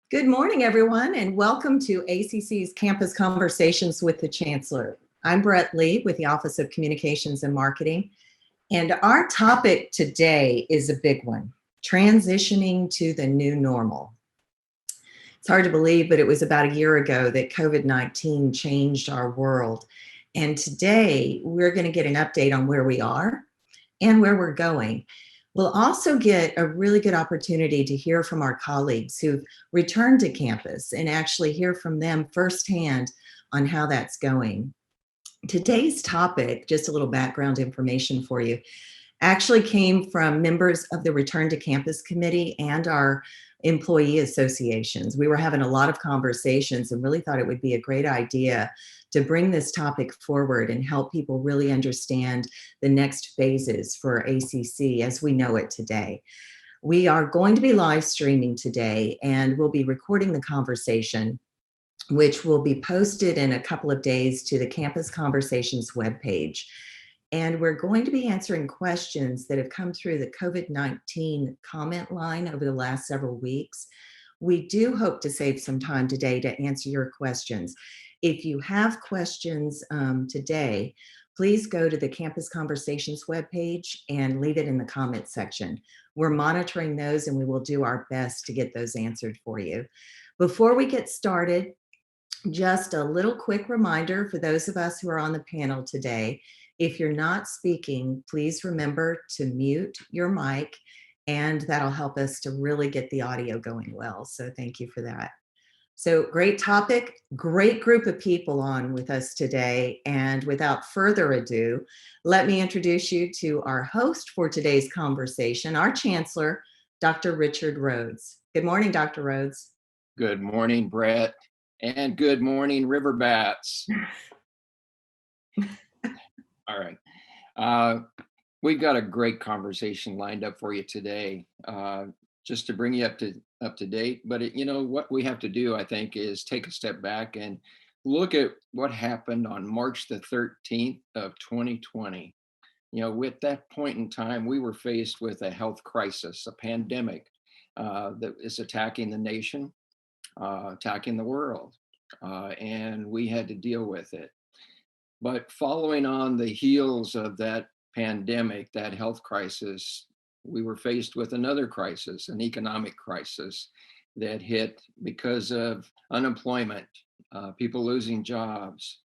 Good morning, everyone, and welcome to ACC's Campus Conversations with the Chancellor. I'm Brett Lee with the Office of Communications and Marketing, and our topic today is a big one, transitioning to the new normal. It's hard to believe, but it was about a year ago that COVID-19 changed our world. And today we're going to get an update on where we are and where we're going. We'll also get a really good opportunity to hear from our colleagues who've returned to campus and actually hear from them firsthand on how that's going. Today's topic, just a little background information for you, actually came from members of the Return to Campus Committee and our employee associations. We were having a lot of conversations and really thought it would be a great idea to bring this topic forward and help people really understand the next phases for ACC as we know it today. We are going to be live streaming today, and we'll be recording the conversation, which will be posted in a couple of days to the Campus Conversations webpage. And we're going to be answering questions that have come through the COVID-19 comment line over the last several weeks. We do hope to save some time today to answer your questions. If you have questions today, please go to the Campus Conversations webpage and leave it in the comments section. We're monitoring those and we will do our best to get those answered for you. Before we get started, just a little quick reminder for those of us who are on the panel today. If you're not speaking, please remember to mute your mic, and that'll help us to really get the audio going well. So thank you for that. So great topic, great group of people on with us today. And without further ado, let me introduce you to our host for today's conversation, our Chancellor, Dr. Richard Rhodes. Good morning, Dr. Rhodes. Good morning, Brett, and good morning, River Bats. All right. We've got a great conversation lined up for you today, just to bring you up to date. But what we have to do, I think, is take a step back and look at what happened on March the 13th of 2020. With that point in time, we were faced with a health crisis, a pandemic that is attacking the nation, attacking the world, and we had to deal with it. But following on the heels of that pandemic, that health crisis, we were faced with another crisis, an economic crisis that hit because of unemployment, people losing jobs.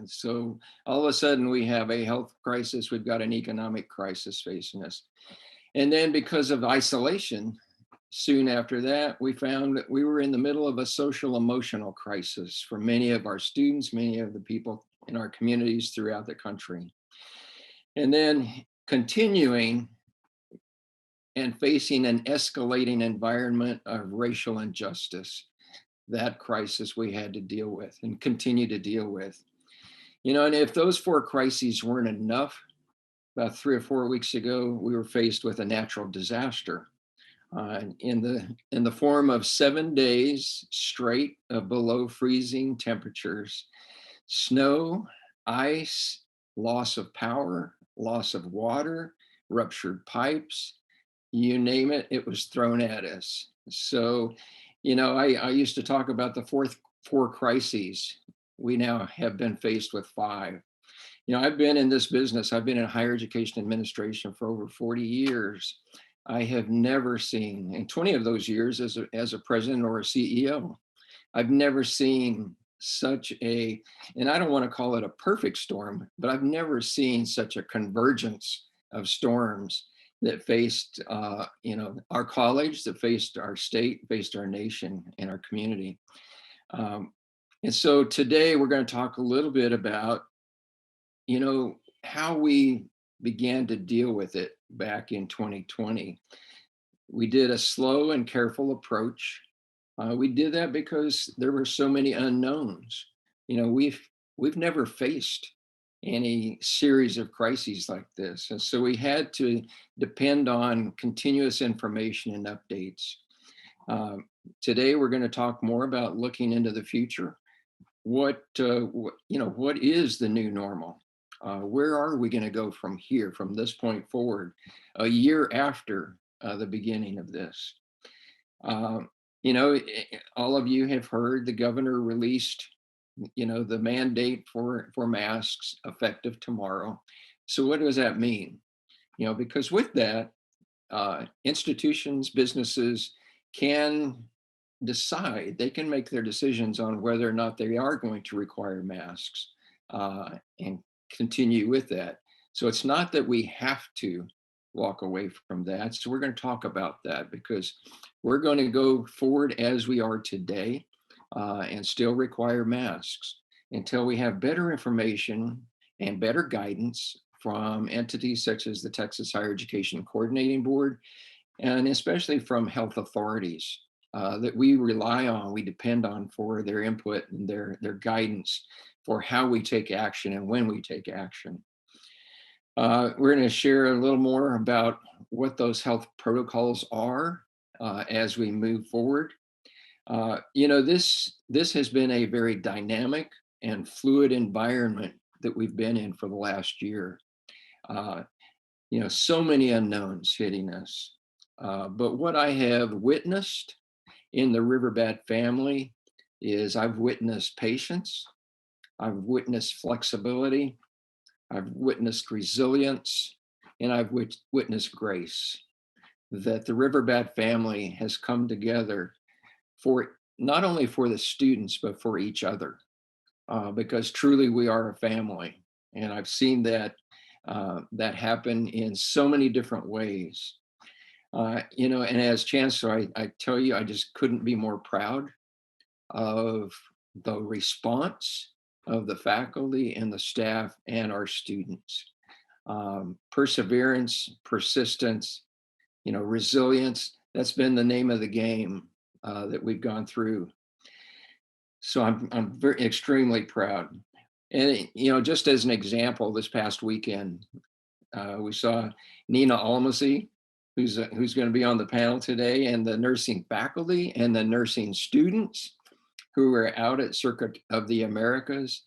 So all of a sudden we have a health crisis, we've got an economic crisis facing us. And then because of isolation, soon after that, we found that we were in the middle of a social emotional crisis for many of our students, many of the people in our communities throughout the country. And then continuing and facing an escalating environment of racial injustice, that crisis we had to deal with and continue to deal with. And if those four crises weren't enough, about 3 or 4 weeks ago, we were faced with a natural disaster in the form of 7 days straight of below freezing temperatures, snow, ice, loss of power, loss of water, ruptured pipes, you name it, it was thrown at us. So, I used to talk about the four crises. We now have been faced with 5. I've been in this business, I've been in higher education administration for over 40 years. I have never seen, in 20 of those years as a president or a CEO, I've never seen such and I don't want to call it a perfect storm, but I've never seen such a convergence of storms that faced, our college, that faced our state, faced our nation and our community. And so today we're going to talk a little bit about, how we began to deal with it back in 2020. We did a slow and careful approach. We did that because there were so many unknowns. We've never faced any series of crises like this. And so we had to depend on continuous information and updates. Today, we're going to talk more about looking into the future. What is the new normal? Where are we going to go from here, from this point forward, a year after the beginning of this? all of you have heard the governor released, the mandate for masks effective tomorrow. So what does that mean? Because with that, institutions, businesses can decide, they can make their decisions on whether or not they are going to require masks and continue with that. So it's not that we have to walk away from that. So we're going to talk about that because we're going to go forward as we are today and still require masks until we have better information and better guidance from entities such as the Texas Higher Education Coordinating Board, and especially from health authorities that we rely on, we depend on for their input and their guidance for how we take action and when we take action. We're going to share a little more about what those health protocols are as we move forward. This has been a very dynamic and fluid environment that we've been in for the last year. So many unknowns hitting us. But what I have witnessed in the Riverbat family is I've witnessed patience, I've witnessed flexibility, I've witnessed resilience, and I've witnessed grace. That the Riverbat family has come together for not only for the students, but for each other, because truly we are a family. And I've seen that happen in so many different ways. And as chancellor, I tell you, I just couldn't be more proud of the response of the faculty and the staff and our students. Perseverance, persistence, resilience, that's been the name of the game that we've gone through. So I'm very extremely proud. And just as an example, this past weekend, we saw Nina Almasy, who's going to be on the panel today, and the nursing faculty and the nursing students who were out at Circuit of the Americas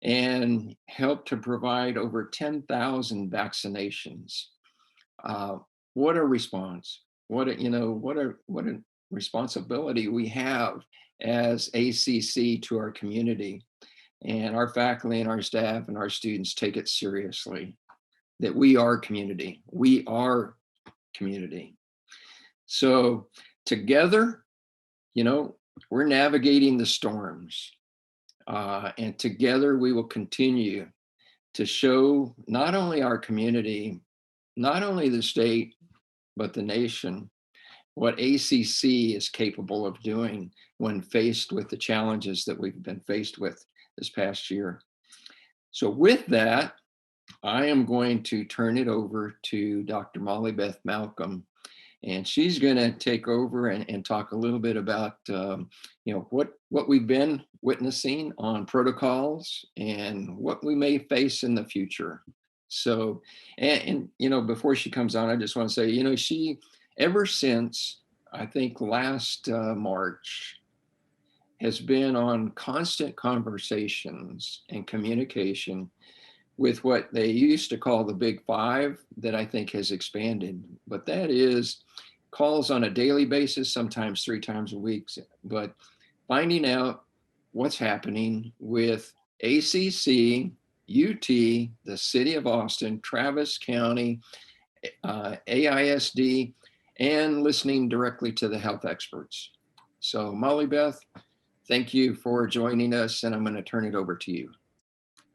and helped to provide over 10,000 vaccinations. What a response! What a responsibility we have as ACC to our community, and our faculty and our staff and our students take it seriously. That we are community. We are community. So together, we're navigating the storms. And together we will continue to show not only our community, not only the state, but the nation, what ACC is capable of doing when faced with the challenges that we've been faced with this past year. So with that, I am going to turn it over to Dr. Molly Beth Malcolm, and she's going to take over and talk a little bit about what we've been witnessing on protocols and what we may face in the future. So, and before she comes on, I just want to say, she, ever since I think last March, has been on constant conversations and communication with what they used to call the Big Five, that I think has expanded. But that is calls on a daily basis, sometimes 3 times a week, but finding out what's happening with ACC, UT, the City of Austin, Travis County, AISD, and listening directly to the health experts. So Molly Beth, thank you for joining us, and I'm going to turn it over to you.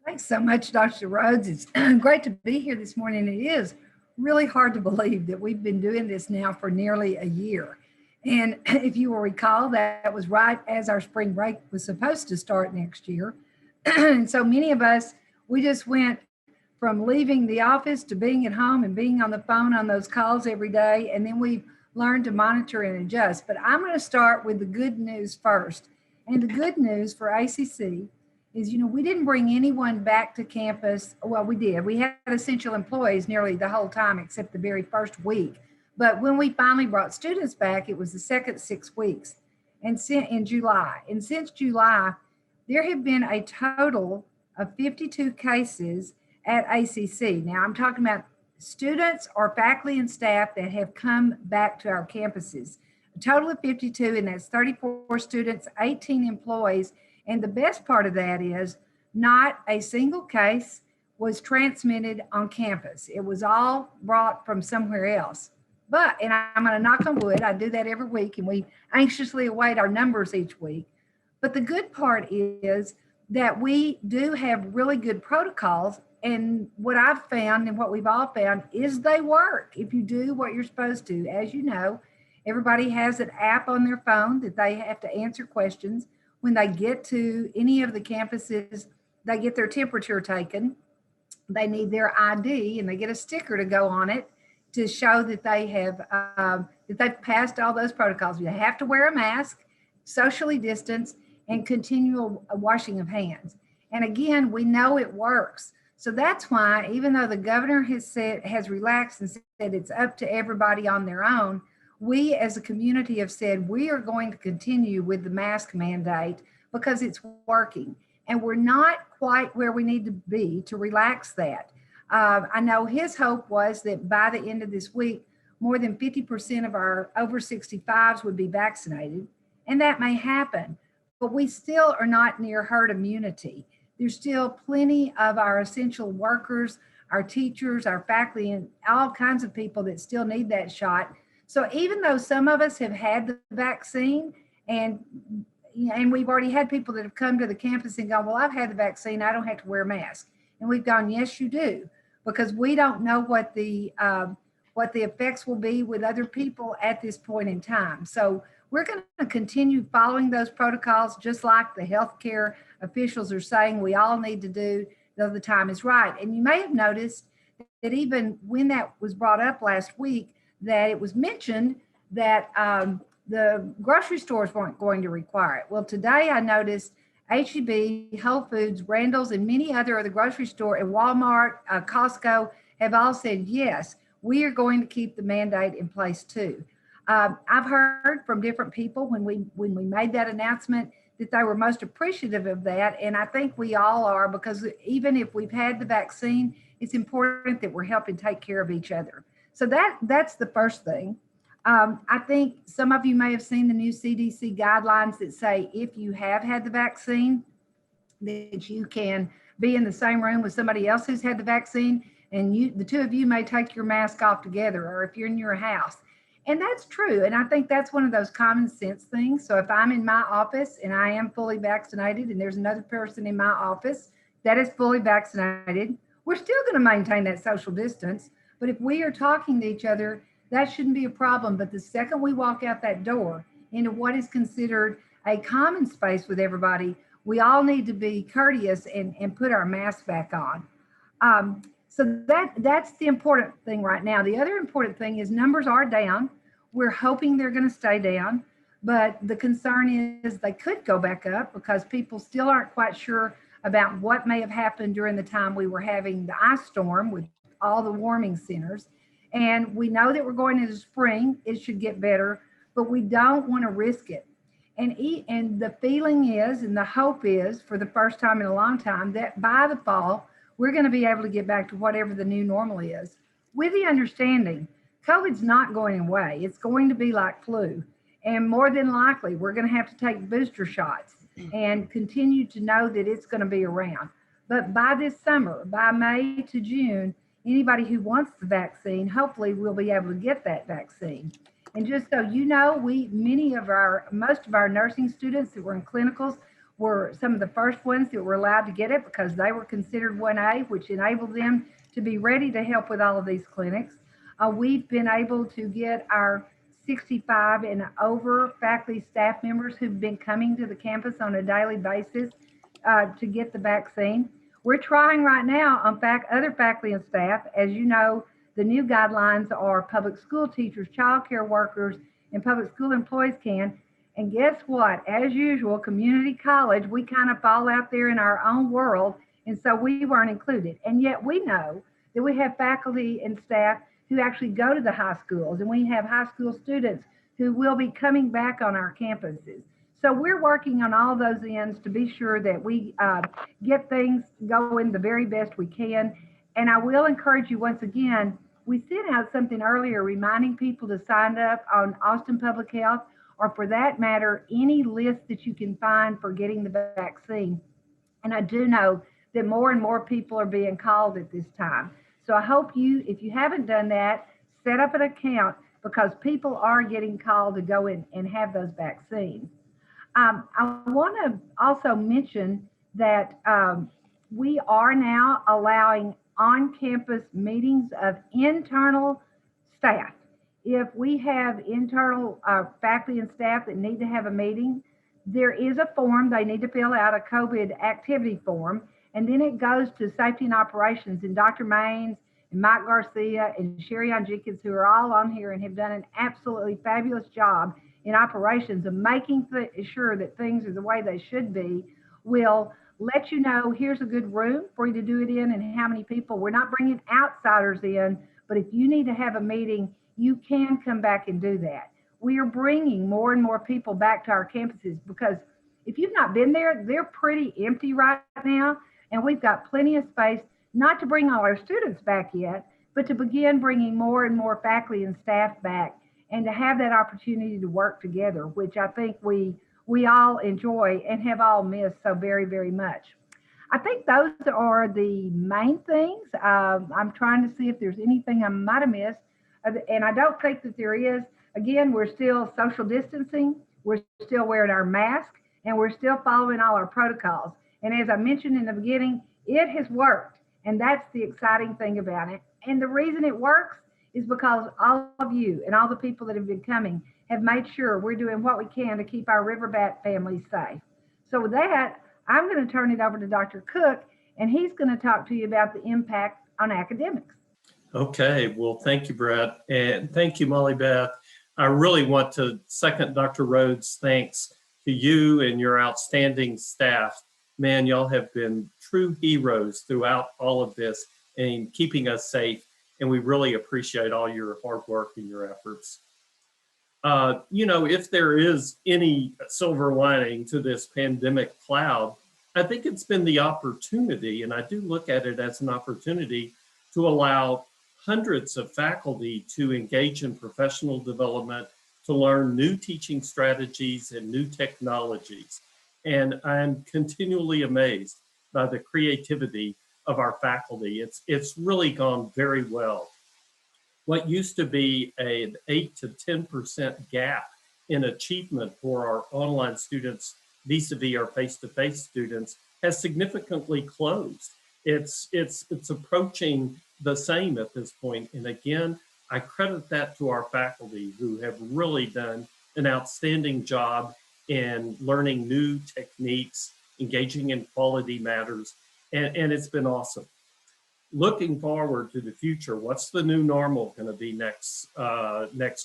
Thanks so much, Dr. Rhodes. It's great to be here this morning. It is really hard to believe that we've been doing this now for nearly a year. And if you will recall, that was right as our spring break was supposed to start next year. And so many of us, we just went from leaving the office to being at home and being on the phone on those calls every day. And then we've learned to monitor and adjust. But I'm going to start with the good news first. And the good news for ACC is, we didn't bring anyone back to campus. Well, we did. We had essential employees nearly the whole time except the very first week. But when we finally brought students back, it was the second 6 weeks and in July. And since July, there have been a total of 52 cases at ACC. Now, I'm talking about students or faculty and staff that have come back to our campuses. a total of 52, and that's 34 students, 18 employees. And the best part of that is not a single case was transmitted on campus. It was all brought from somewhere else. But, and I'm going to knock on wood, I do that every week, and we anxiously await our numbers each week. But the good part is that we do have really good protocols. And what I've found and what we've all found is they work if you do what you're supposed to. As you know, everybody has an app on their phone that they have to answer questions. When they get to any of the campuses, they get their temperature taken. They need their ID and they get a sticker to go on it to show that they have that they've passed all those protocols. You have to wear a mask, socially distance, and continual washing of hands. And again, we know it works. So that's why, even though the governor has relaxed and said it's up to everybody on their own, we as a community have said we are going to continue with the mask mandate because it's working. And we're not quite where we need to be to relax that. I know his hope was that by the end of this week, more than 50% of our over 65s would be vaccinated. And that may happen, but we still are not near herd immunity. There's still plenty of our essential workers, our teachers, our faculty, and all kinds of people that still need that shot. So even though some of us have had the vaccine and we've already had people that have come to the campus and gone, well, I've had the vaccine, I don't have to wear a mask. And we've gone, yes, you do, because we don't know what the effects will be with other people at this point in time. So we're going to continue following those protocols, just like the healthcare officials are saying we all need to do, though the time is right. And you may have noticed that even when that was brought up last week, that it was mentioned that the grocery stores weren't going to require it. Well, today I noticed H-E-B, Whole Foods, Randall's, and many other of the grocery store and Walmart, Costco have all said, yes, we are going to keep the mandate in place too. I've heard from different people when we made that announcement that they were most appreciative of that. And I think we all are, because even if we've had the vaccine, it's important that we're helping take care of each other. So that's the first thing. I think some of you may have seen the new CDC guidelines that say if you have had the vaccine, that you can be in the same room with somebody else who's had the vaccine, and the two of you may take your mask off together, or if you're in your house. And that's true. And I think that's one of those common sense things. So if I'm in my office and I am fully vaccinated and there's another person in my office that is fully vaccinated, we're still going to maintain that social distance. But if we are talking to each other, that shouldn't be a problem. But the second we walk out that door into what is considered a common space with everybody, we all need to be courteous and put our masks back on. So that's the important thing right now. The other important thing is numbers are down. We're hoping they're going to stay down, but the concern is they could go back up because people still aren't quite sure about what may have happened during the time we were having the ice storm with all the warming centers. And we know that we're going into spring, it should get better, but we don't want to risk it. And the feeling is, and the hope is, for the first time in a long time, that by the fall, we're going to be able to get back to whatever the new normal is, with the understanding COVID's not going away. It's going to be like flu. And more than likely, we're going to have to take booster shots and continue to know that it's going to be around. But by this summer, by May to June, anybody who wants the vaccine, hopefully will be able to get that vaccine. And just so you know, most of our nursing students that were in clinicals were some of the first ones that were allowed to get it because they were considered 1A, which enabled them to be ready to help with all of these clinics. We've been able to get our 65 and over faculty staff members who've been coming to the campus on a daily basis to get the vaccine. We're trying right now on other faculty and staff. As you know, the new guidelines are public school teachers, child care workers, and public school employees can. And guess what? As usual, community college, we kind of fall out there in our own world. And so we weren't included. And yet we know that we have faculty and staff who actually go to the high schools. And we have high school students who will be coming back on our campuses. So we're working on all those ends to be sure that we get things going the very best we can. And I will encourage you once again, We sent out something earlier reminding people to sign up on Austin Public Health, or for that matter, any list that you can find for getting the vaccine. And I do know that more and more people are being called at this time. So I hope you, if you haven't done that, set up an account, because people are getting called to go in and have those vaccines. I want to also mention that we are now allowing on-campus meetings of internal staff. If we have internal faculty and staff that need to have a meeting, there is a form they need to fill out, a COVID activity form, and then it goes to safety and operations, and Dr. Maines and Mike Garcia and Sherry Ann Jenkins, who are all on here and have done an absolutely fabulous job in operations of making sure that things are the way they should be, will let you know, here's a good room for you to do it in and how many people. We're not bringing outsiders in, but if you need to have a meeting, you can come back and do that. We are bringing more and more people back to our campuses, because if you've not been there, they're pretty empty right now. And we've got plenty of space, not to bring all our students back yet, but to begin bringing more and more faculty and staff back, and to have that opportunity to work together, which I think we all enjoy and have all missed so very, very much. I think those are the main things. I'm trying to see if there's anything I might have missed, and I don't think that there is. Again, we're still social distancing, we're still wearing our mask, and we're still following all our protocols. And as I mentioned in the beginning, it has worked, and that's the exciting thing about it. And the reason it works is because all of you and all the people that have been coming have made sure we're doing what we can to keep our Riverbat families safe. So with that, I'm going to turn it over to Dr. Cook, and he's going to talk to you about the impact on academics. Okay, well, thank you, Brett, and thank you, Molly Beth. I really want to second Dr. Rhodes' thanks to you and your outstanding staff. Man, y'all have been true heroes throughout all of this and keeping us safe, and we really appreciate all your hard work and your efforts. You know, if there is any silver lining to this pandemic cloud, I think it's been the opportunity, and I do look at it as an opportunity to allow hundreds of faculty to engage in professional development, to learn new teaching strategies and new technologies. And I'm continually amazed by the creativity of our faculty. It's really gone very well. What used to be an 8 to 10% gap in achievement for our online students vis-a-vis our face-to-face students has significantly closed. It's approaching the same at this point. And again, I credit that to our faculty, who have really done an outstanding job in learning new techniques, engaging in quality matters, and it's been awesome. Looking forward to the future, what's the new normal going to be next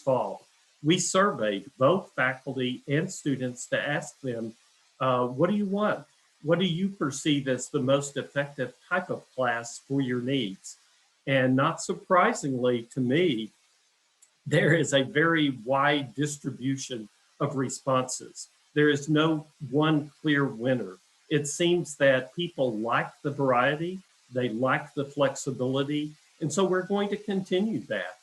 fall? We surveyed both faculty and students to ask them, what do you want? What do you perceive as the most effective type of class for your needs? And not surprisingly to me, there is a very wide distribution of responses. There is no one clear winner. It seems that people like the variety, they like the flexibility, and so we're going to continue that.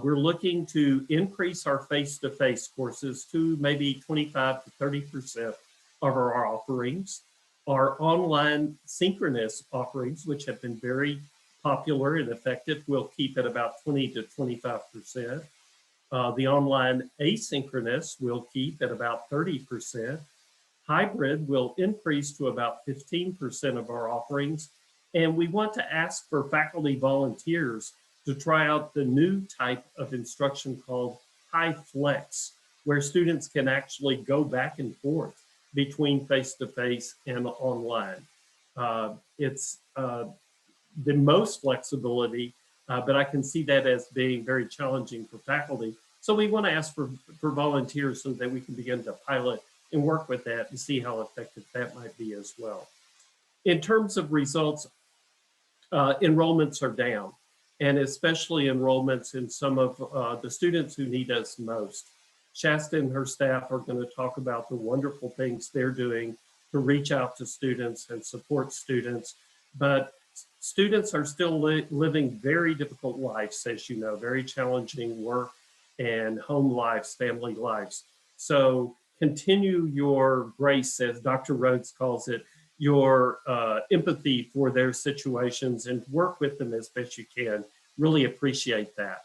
We're looking to increase our face-to-face courses to maybe 25 to 30% of our offerings. Our online synchronous offerings, which have been very popular and effective, will keep at about 20 to 25%. The online asynchronous will keep at about 30%. Hybrid will increase to about 15% of our offerings. And we want to ask for faculty volunteers to try out the new type of instruction called HyFlex, where students can actually go back and forth between face-to-face and online. It's the most flexibility, but I can see that as being very challenging for faculty. So we want to ask for volunteers so that we can begin to pilot and work with that and see how effective that might be as well. In terms of results, enrollments are down, and especially enrollments in some of the students who need us most. Shasta and her staff are going to talk about the wonderful things they're doing to reach out to students and support students. But Students are still living very difficult lives, as you know, very challenging work and home lives, family lives. So continue your grace, as Dr. Rhodes calls it, your empathy for their situations, and work with them as best you can. Really appreciate that.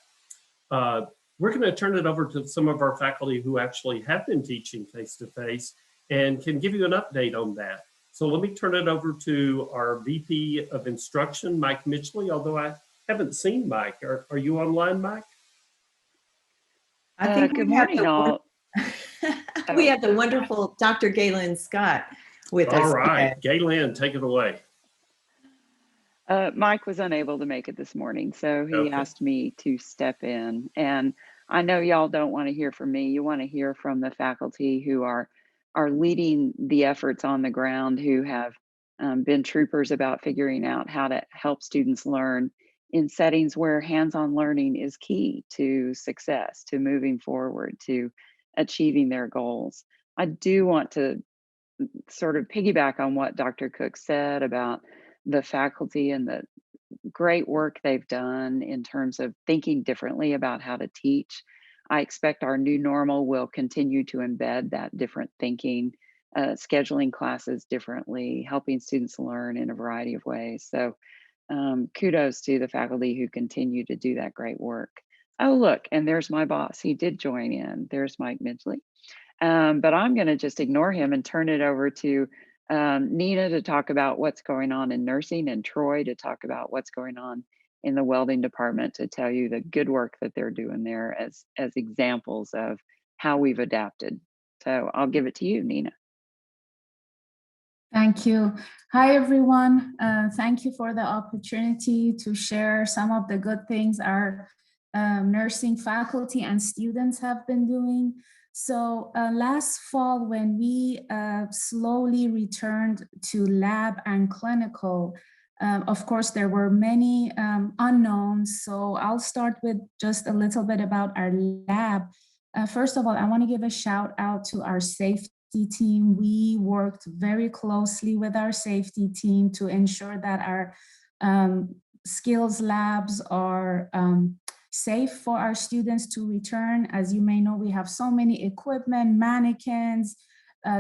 We're going to turn it over to some of our faculty who actually have been teaching face-to-face and can give you an update on that. So let me turn it over to our VP of Instruction, Mike Mitchley, although I haven't seen Mike. Are you online, Mike? I think Good we have morning, the, all. we have the wonderful Dr. Galen Scott with us All right, today. Galen, take it away. Mike was unable to make it this morning, so he Okay. asked me to step in. And I know y'all don't want to hear from me. You want to hear from the faculty who are leading the efforts on the ground, who have been troopers about figuring out how to help students learn in settings where hands-on learning is key to success, to moving forward, to achieving their goals. I do want to sort of piggyback on what Dr. Cook said about the faculty and the great work they've done in terms of thinking differently about how to teach. I expect our new normal will continue to embed that different thinking, scheduling classes differently, helping students learn in a variety of ways. So kudos to the faculty who continue to do that great work. Oh, look, and there's my boss. He did join in. There's Mike Midgley. But I'm going to just ignore him and turn it over to Nina to talk about what's going on in nursing, and Troy to talk about what's going on in the welding department, to tell you the good work that they're doing there as examples of how we've adapted. So I'll give it to you, Nina. Thank you. Hi, everyone. Thank you for the opportunity to share some of the good things our nursing faculty and students have been doing. So last fall, when we slowly returned to lab and clinical, of course, there were many unknowns. So I'll start with just a little bit about our lab. First of all, I want to give a shout out to our safety team. We worked very closely with our safety team to ensure that our skills labs are safe for our students to return. As you may know, we have so many equipment, mannequins,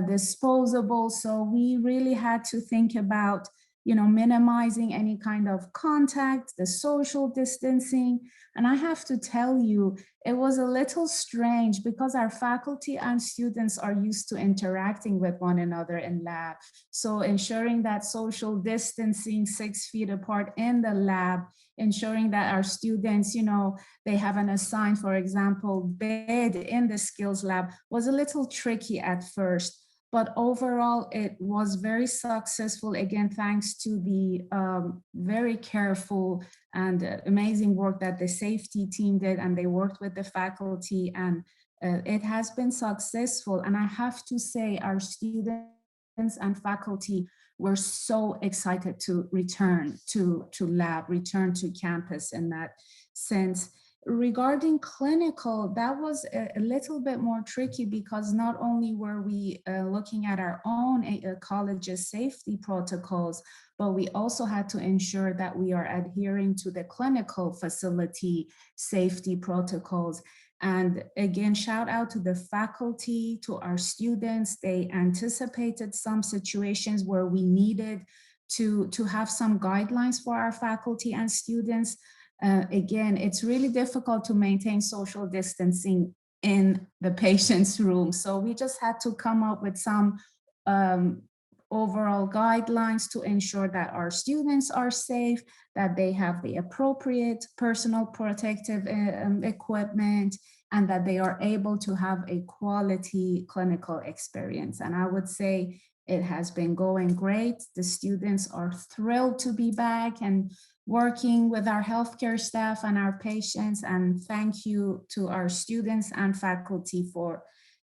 disposable. So we really had to think about, minimizing any kind of contact, the social distancing. And I have to tell you, it was a little strange because our faculty and students are used to interacting with one another in lab. So ensuring that social distancing 6 feet apart in the lab, ensuring that our students, they have an assigned, for example, bed in the skills lab was a little tricky at first. But overall, it was very successful, again, thanks to the very careful and amazing work that the safety team did, and they worked with the faculty, and it has been successful. And I have to say, our students and faculty were so excited to return to lab, return to campus in that sense. Regarding clinical, that was a little bit more tricky because not only were we looking at our own college's safety protocols, but we also had to ensure that we are adhering to the clinical facility safety protocols. And again, shout out to the faculty, to our students. They anticipated some situations where we needed to have some guidelines for our faculty and students. Again, it's really difficult to maintain social distancing in the patient's room. So we just had to come up with some overall guidelines to ensure that our students are safe, that they have the appropriate personal protective equipment, and that they are able to have a quality clinical experience. And I would say it has been going great. The students are thrilled to be back and working with our healthcare staff and our patients. And thank you to our students and faculty for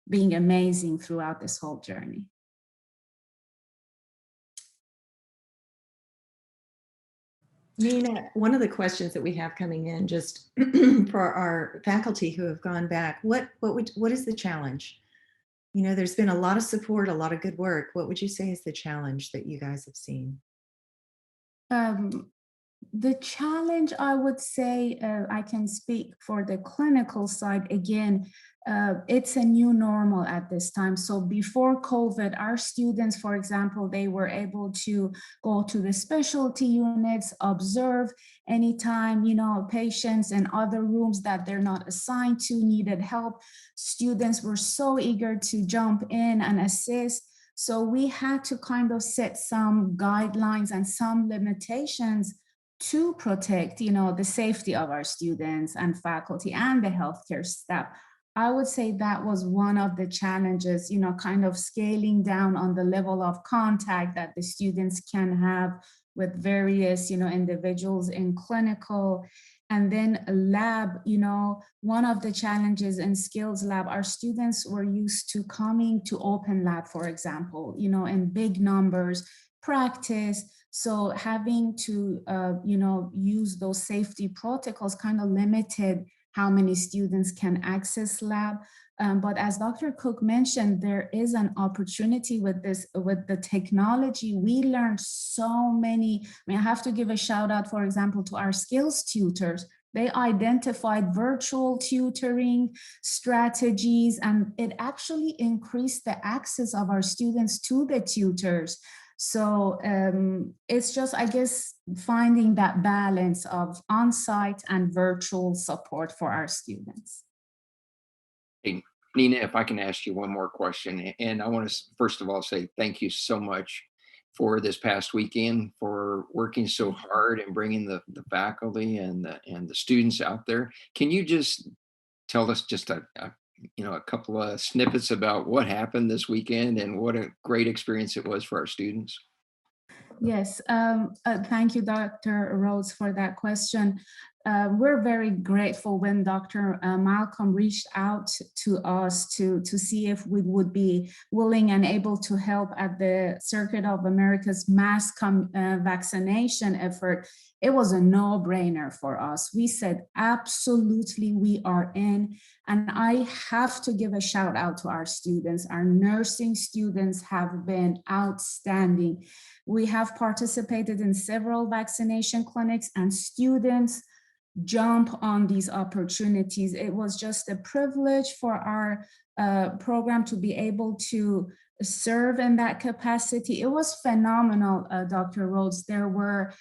being amazing throughout this whole journey. Nina, one of the questions that we have coming in just for our faculty who have gone back, what is the challenge? There's been a lot of support, a lot of good work. What would you say is the challenge that you guys have seen? The challenge, I would say, I can speak for the clinical side again. It's a new normal at this time. So before COVID, our students, for example, they were able to go to the specialty units, observe anytime, patients in other rooms that they're not assigned to needed help. Students were so eager to jump in and assist. So we had to kind of set some guidelines and some limitations to protect, the safety of our students and faculty and the healthcare staff. I would say that was one of the challenges, kind of scaling down on the level of contact that the students can have with various, individuals in clinical. And then lab, one of the challenges in skills lab, our students were used to coming to open lab, for example, in big numbers, practice. So having to, use those safety protocols kind of limited how many students can access lab. But as Dr. Cook mentioned, there is an opportunity with the technology. We learned so many. I have to give a shout out, for example, to our skills tutors. They identified virtual tutoring strategies, and it actually increased the access of our students to the tutors. So it's just, I guess, finding that balance of on-site and virtual support for our students. Hey, Nina, if I can ask you one more question, and I want to first of all say thank you so much for this past weekend, for working so hard and bringing the faculty and the students out there. Can you just tell us just a couple of snippets about what happened this weekend and what a great experience it was for our students? Yes, thank you, Dr. Rhodes, for that question. We're very grateful when Dr. Malcolm reached out to us to see if we would be willing and able to help at the Circuit of America's mass vaccination effort. It was a no-brainer for us. We said, absolutely, we are in. And I have to give a shout out to our students. Our nursing students have been outstanding. We have participated in several vaccination clinics, and students jump on these opportunities. It was just a privilege for our program to be able to serve in that capacity. It was phenomenal, Dr. Rhodes. There were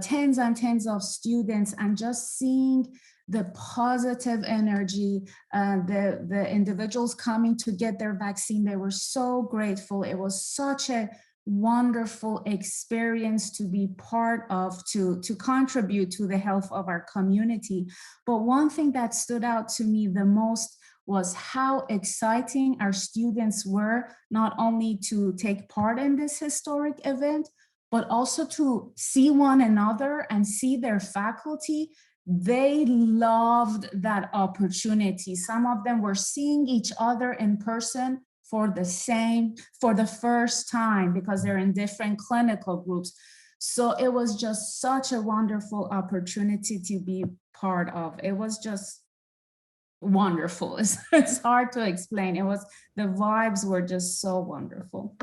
tens and tens of students, and just seeing the positive energy, the individuals coming to get their vaccine, they were so grateful. It was such a wonderful experience to be part of, to contribute to the health of our community. But one thing that stood out to me the most was how exciting our students were, not only to take part in this historic event, but also to see one another and see their faculty. They loved that opportunity. Some of them were seeing each other in person for the first time, because they're in different clinical groups. So it was just such a wonderful opportunity to be part of. It was just wonderful. It's hard to explain. The vibes were just so wonderful.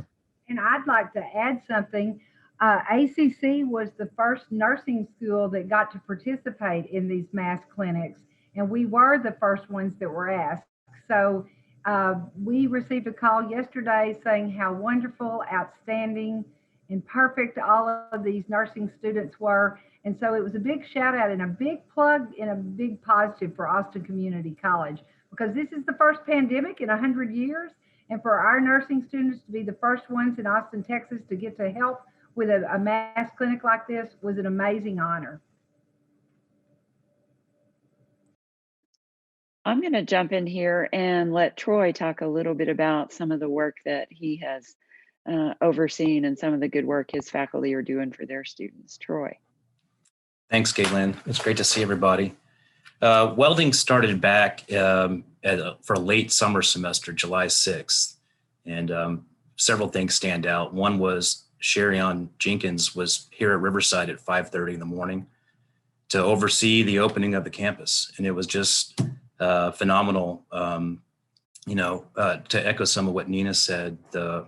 And I'd like to add something. ACC was the first nursing school that got to participate in these mass clinics, and we were the first ones that were asked. So we received a call yesterday saying how wonderful, outstanding, and perfect all of these nursing students were. And so it was a big shout out and a big plug and a big positive for Austin Community College, because this is the first pandemic in 100 years. And for our nursing students to be the first ones in Austin, Texas to get to help with a mass clinic like this was an amazing honor. I'm going to jump in here and let Troy talk a little bit about some of the work that he has overseen and some of the good work his faculty are doing for their students. Troy. Thanks, Caitlin. It's great to see everybody. Welding started back for a late summer semester, July 6th, and several things stand out. One was Sherry-Ann Jenkins was here at Riverside at 5:30 in the morning to oversee the opening of the campus, and it was just phenomenal. To echo some of what Nina said, a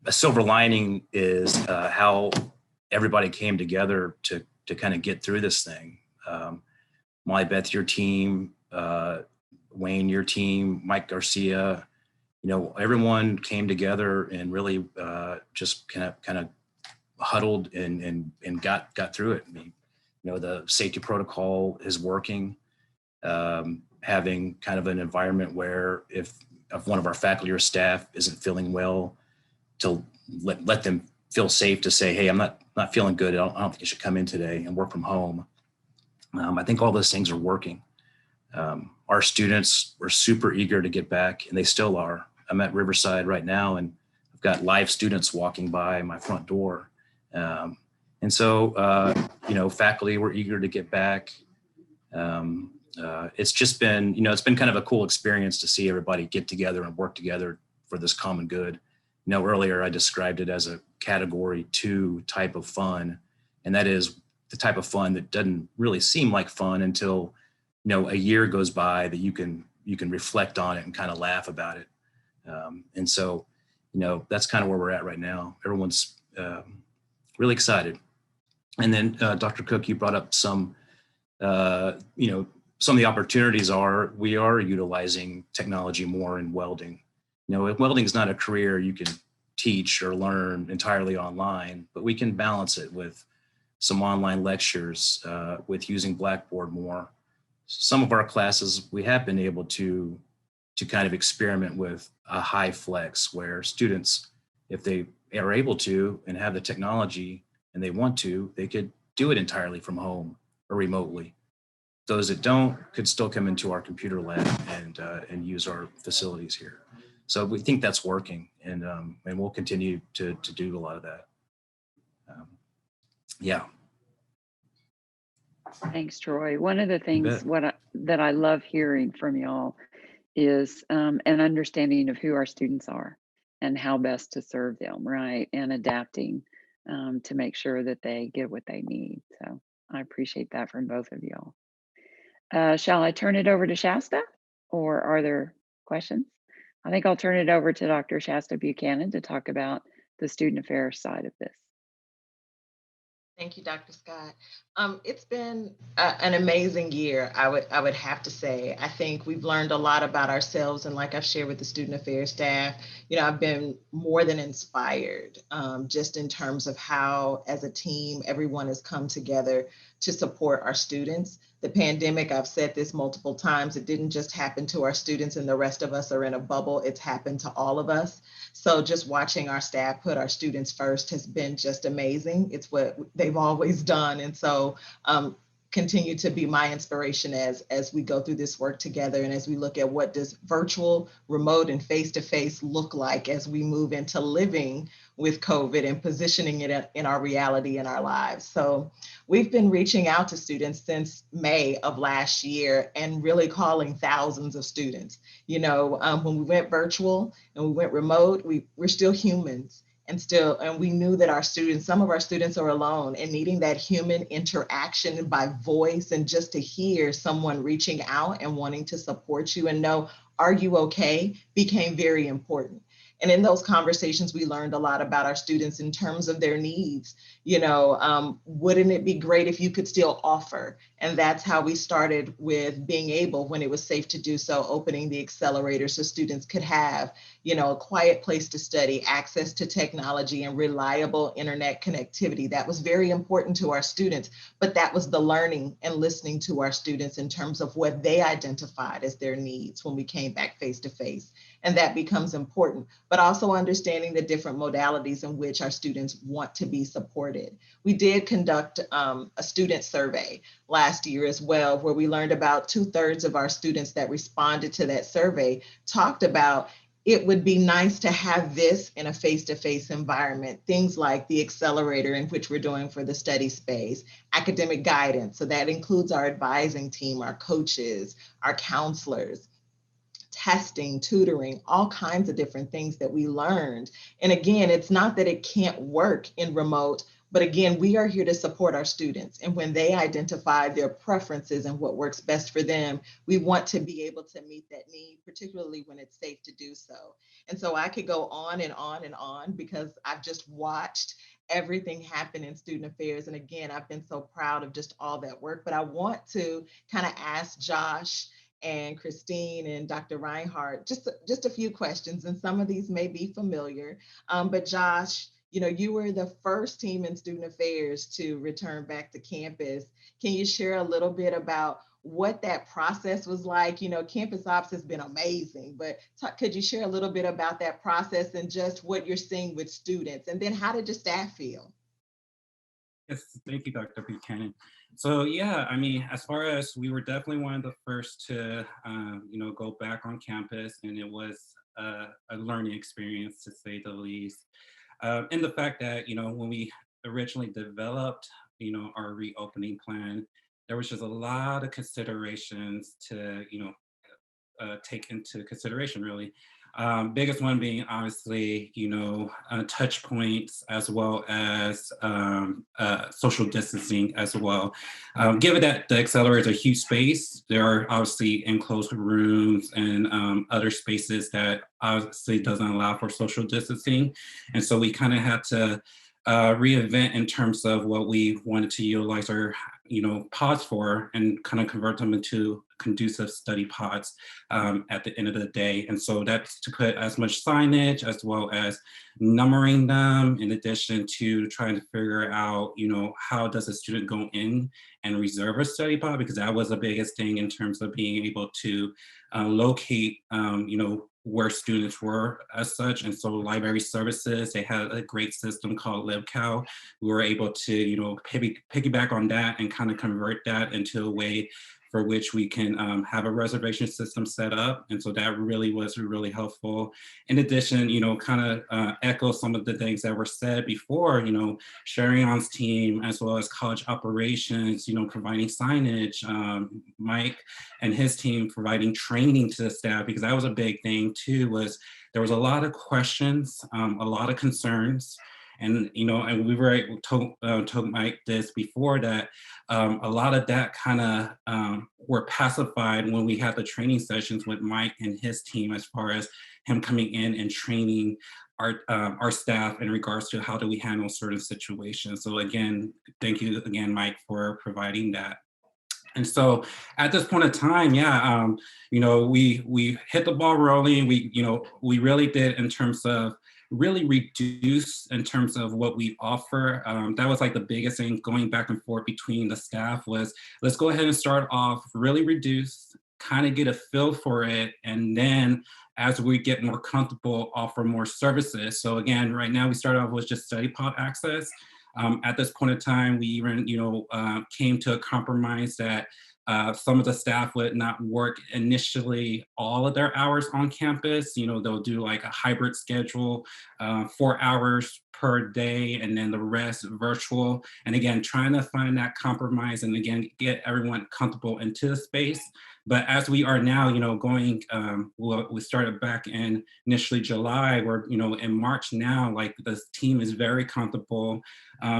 silver lining is how everybody came together to kind of get through this thing. Molly Beth, your team, Wayne, your team, Mike Garcia, everyone came together and really just kind of huddled and got through it. I mean, the safety protocol is working. Having kind of an environment where if one of our faculty or staff isn't feeling well, to let them feel safe to say, hey, I'm not feeling good. I don't think you should come in today and work from home. I think all those things are working. Our students were super eager to get back, and they still are. I'm at Riverside right now, and I've got live students walking by my front door. And so, faculty were eager to get back. It's just been, it's been kind of a cool experience to see everybody get together and work together for this common good. Earlier I described it as a category 2 type of fun, and that is the type of fun that doesn't really seem like fun until, a year goes by that you can reflect on it and kind of laugh about it. And so, that's kind of where we're at right now. Everyone's really excited. And then Dr. Cook, you brought up some of the opportunities we are utilizing technology more in welding. Welding is not a career you can teach or learn entirely online, but we can balance it with some online lectures, with using Blackboard more. Some of our classes, we have been able to kind of experiment with a high flex where students, if they are able to and have the technology and they want to, they could do it entirely from home or remotely. Those that don't could still come into our computer lab and use our facilities here. So we think that's working, and we'll continue to do a lot of that. Yeah. Thanks, Troy. One of the things that I love hearing from y'all is an understanding of who our students are and how best to serve them, right? And adapting to make sure that they get what they need. So I appreciate that from both of y'all. Shall I turn it over to Shasta, or are there questions? I think I'll turn it over to Dr. Shasta Buchanan to talk about the student affairs side of this. Thank you, Dr. Scott. It's been an amazing year, I would have to say. I think we've learned a lot about ourselves, and like I've shared with the student affairs staff, I've been more than inspired, just in terms of how, as a team, everyone has come together to support our students. The pandemic, I've said this multiple times, it didn't just happen to our students and the rest of us are in a bubble, it's happened to all of us. So just watching our staff put our students first has been just amazing. It's what they've always done. And so continue to be my inspiration as we go through this work together, and as we look at what does virtual, remote, and face-to-face look like as we move into living with COVID and positioning it in our reality in our lives. So we've been reaching out to students since May of last year and really calling thousands of students. When we went virtual and we went remote, we're still humans. And we knew that some of our students are alone, and needing that human interaction by voice and just to hear someone reaching out and wanting to support you and know, are you okay, became very important. And in those conversations, we learned a lot about our students in terms of their needs. Wouldn't it be great if you could still offer? And that's how we started with being able, when it was safe to do so, opening the accelerator so students could have, a quiet place to study, access to technology, and reliable internet connectivity. That was very important to our students, but that was the learning and listening to our students in terms of what they identified as their needs when we came back face to face. And that becomes important, but also understanding the different modalities in which our students want to be supported. We did conduct a student survey last year as well, where we learned about 2/3 of our students that responded to that survey talked about it would be nice to have this in a face-to-face environment, things like the accelerator in which we're doing for the study space, academic guidance. So that includes our advising team, our coaches, our counselors, testing, tutoring, all kinds of different things that we learned. And again, it's not that it can't work in remote, but again, we are here to support our students. And when they identify their preferences and what works best for them, we want to be able to meet that need, particularly when it's safe to do so. And so I could go on and on and on because I've just watched everything happen in student affairs. And again, I've been so proud of just all that work, but I want to kind of ask Josh and Christine and Dr. Reinhardt just a few questions, and some of these may be familiar. But Josh, you were the first team in student affairs to return back to campus. Can you share a little bit about what that process was like? Campus Ops has been amazing, but could you share a little bit about that process and just what you're seeing with students? And then how did your staff feel? Yes, thank you, Dr. Buchanan. So yeah, I mean, as far as we were definitely one of the first to, go back on campus, and it was a learning experience to say the least. And the fact that, when we originally developed, our reopening plan, there was just a lot of considerations to, take into consideration, really. Biggest one being obviously, touch points, as well as social distancing as well. Given that the accelerator is a huge space, there are obviously enclosed rooms and other spaces that obviously doesn't allow for social distancing. And so we kind of had to reinvent in terms of what we wanted to utilize our pods for, and kind of convert them into conducive study pods at the end of the day. And so that's to put as much signage as well as numbering them, in addition to trying to figure out, how does a student go in and reserve a study pod, because that was the biggest thing in terms of being able to locate, where students were as such. And so library services, they had a great system called LibCal. We were able to, piggyback on that and kind of convert that into a way for which we can have a reservation system set up. And so that really was really helpful. In addition, kind of echo some of the things that were said before, Sherion's team, as well as college operations, providing signage, Mike and his team providing training to the staff, because that was a big thing too, was there was a lot of questions, a lot of concerns. And, and we were told Mike this before, that a lot of that kind of were pacified when we had the training sessions with Mike and his team, as far as him coming in and training our staff in regards to how do we handle certain situations. So again, thank you again, Mike, for providing that. And so at this point in time, yeah, we hit the ball rolling. We really did, in terms of really reduce in terms of what we offer. That was like the biggest thing, going back and forth between the staff, was let's go ahead and start off really reduced, kind of get a feel for it, and then as we get more comfortable, offer more services. So again, right now we started off with just study pod access. At this point in time, we even, came to a compromise that some of the staff would not work initially all of their hours on campus. They'll do like a hybrid schedule, 4 hours per day, and then the rest virtual. And again, trying to find that compromise, and again, get everyone comfortable into the space. But as we are now, going, we started back in initially July, we're, in March now, like the team is very comfortable